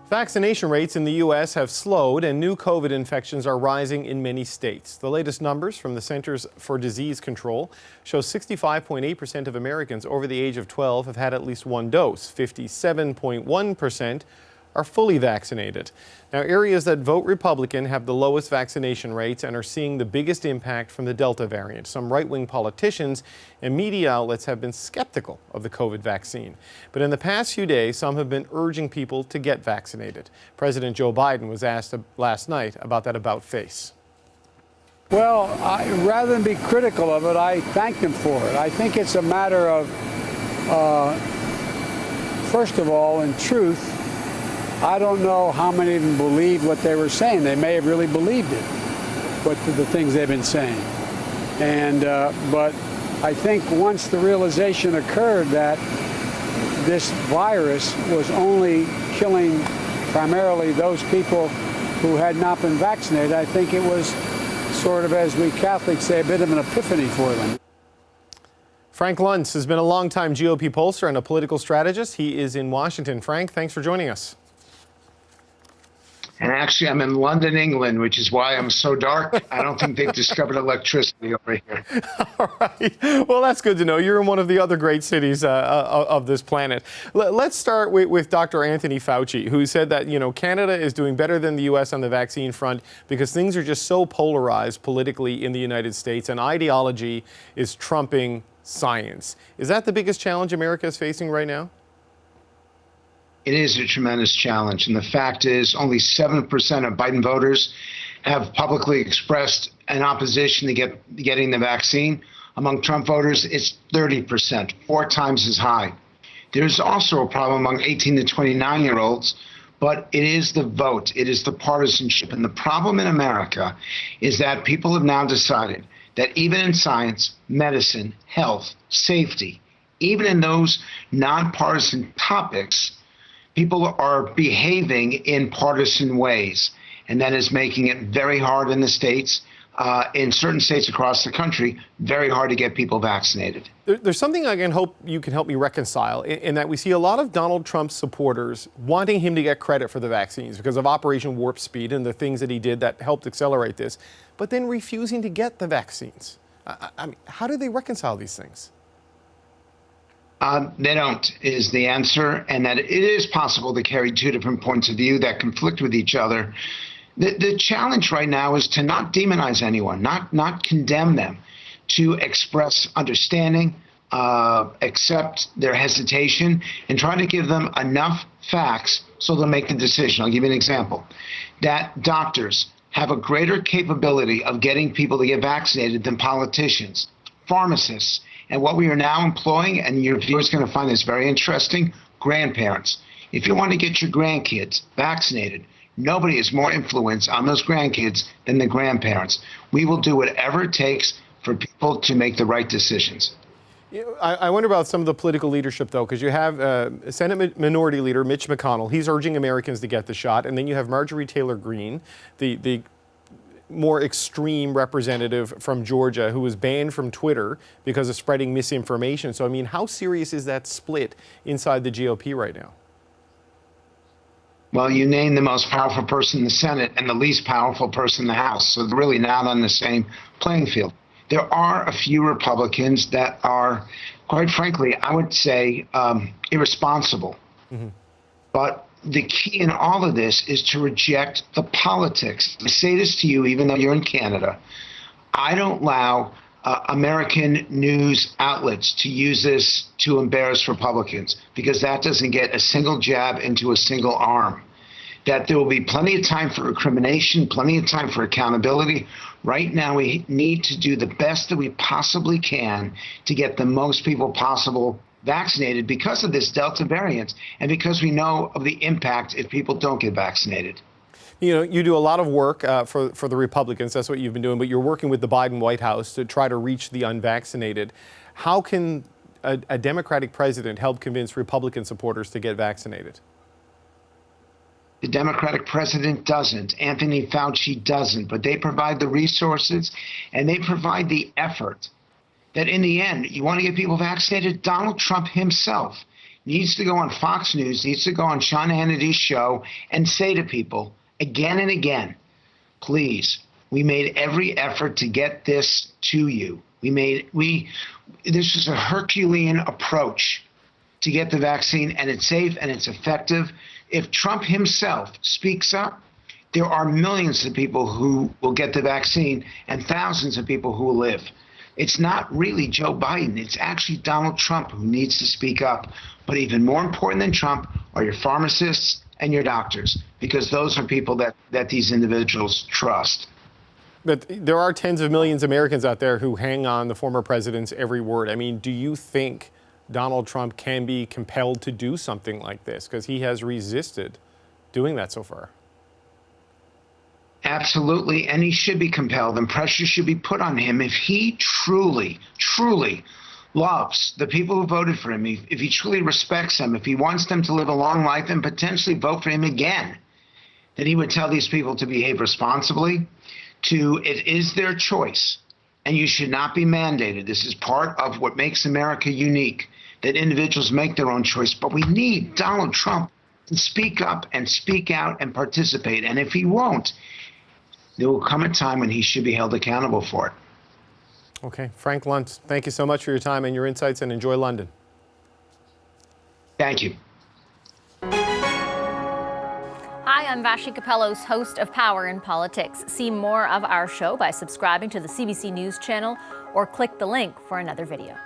Vaccination rates in the U.S. have slowed and new COVID infections are rising in many states. The latest numbers from the Centers for Disease Control show 65.8% of Americans over the age of 12 have had at least one dose. 57.1% are fully vaccinated. Now, areas that vote Republican have the lowest vaccination rates and are seeing the biggest impact from the Delta variant. Some right-wing politicians and media outlets have been skeptical of the COVID vaccine. But in the past few days, some have been urging people to get vaccinated. President Joe Biden was asked last night about that about-face. Well, rather than be critical of it, I thank them for it. I think it's a matter of, first of all, in truth, I don't know how many of them believed what they were saying. They may have really believed it, the things they've been saying. But I think once the realization occurred that this virus was only killing primarily those people who had not been vaccinated, I think it was sort of, as we Catholics say, a bit of an epiphany for them. Frank Luntz has been a longtime GOP pollster and a political strategist. He is in Washington. Frank, thanks for joining us. And actually, I'm in London, England, which is why I'm so dark. I don't think they've discovered electricity over here. All right. Well, that's good to know. You're in one of the other great cities of this planet. Let's start with Dr. Anthony Fauci, who said that, Canada is doing better than the U.S. on the vaccine front because things are just so polarized politically in the United States and ideology is trumping science. Is that the biggest challenge America is facing right now? It is a tremendous challenge. And the fact is only 7% of Biden voters have publicly expressed an opposition to getting the vaccine. Among Trump voters, it's 30%, 4 times as high. There's also a problem among 18 to 29-year-olds, but it is the vote. It is the partisanship. And the problem in America is that people have now decided that even in science, medicine, health, safety, even in those nonpartisan topics, people are behaving in partisan ways, and that is making it very hard in the states, in certain states across the country, very hard to get people vaccinated. There's something I hope you can help me reconcile, in that we see a lot of Donald Trump's supporters wanting him to get credit for the vaccines because of Operation Warp Speed and the things that he did that helped accelerate this, but then refusing to get the vaccines. I mean, how do they reconcile these things? They don't, is the answer, and that it is possible to carry two different points of view that conflict with each other. The challenge right now is to not demonize anyone, not condemn them, to express understanding, accept their hesitation, and try to give them enough facts so they'll make the decision. I'll give you an example. That doctors have a greater capability of getting people to get vaccinated than politicians, pharmacists, and what we are now employing, and your viewers are going to find this very interesting, grandparents. If you want to get your grandkids vaccinated, nobody has more influence on those grandkids than the grandparents. We will do whatever it takes for people to make the right decisions. I wonder about some of the political leadership, though, because you have Senate Minority Leader Mitch McConnell. He's urging Americans to get the shot. And then you have Marjorie Taylor Greene, the more extreme representative from Georgia, who was banned from Twitter because of spreading misinformation. So, I mean, how serious is that split inside the GOP right now? Well, you named the most powerful person in the Senate and the least powerful person in the House, so they're really not on the same playing field. There are a few Republicans that are, quite frankly, I would say irresponsible. Mm-hmm. But the key in all of this is to reject the politics. I say this to you, even though you're in Canada. I don't allow American news outlets to use this to embarrass Republicans, because that doesn't get a single jab into a single arm. That there will be plenty of time for recrimination, plenty of time for accountability. Right now, we need to do the best that we possibly can to get the most people possible vaccinated because of this Delta variant and because we know of the impact if people don't get vaccinated. You do a lot of work for the Republicans. That's what you've been doing, but you're working with the Biden White House to try to reach the unvaccinated. How can a Democratic president help convince Republican supporters to get vaccinated? The Democratic president doesn't. Anthony Fauci doesn't. But they provide the resources and they provide the effort that in the end, you want to get people vaccinated? Donald Trump himself needs to go on Fox News, needs to go on Sean Hannity's show and say to people again and again, please, we made every effort to get this to you. This is a Herculean approach to get the vaccine, and it's safe and it's effective. If Trump himself speaks up, there are millions of people who will get the vaccine and thousands of people who will live. It's not really Joe Biden. It's actually Donald Trump who needs to speak up. But even more important than Trump are your pharmacists and your doctors, because those are people that these individuals trust. But there are tens of millions of Americans out there who hang on the former president's every word. I mean, do you think Donald Trump can be compelled to do something like this? Because he has resisted doing that so far. Absolutely, and he should be compelled, and pressure should be put on him. If he truly, truly loves the people who voted for him, if he truly respects them, if he wants them to live a long life and potentially vote for him again, then he would tell these people to behave responsibly, it is their choice, and you should not be mandated. This is part of what makes America unique, that individuals make their own choice. But we need Donald Trump to speak up and speak out and participate. And if he won't, there will come a time when he should be held accountable for it. Okay. Frank Luntz, thank you so much for your time and your insights, and enjoy London. Thank you. Hi, I'm Vashi Capellos, host of Power in Politics. See more of our show by subscribing to the CBC News channel or click the link for another video.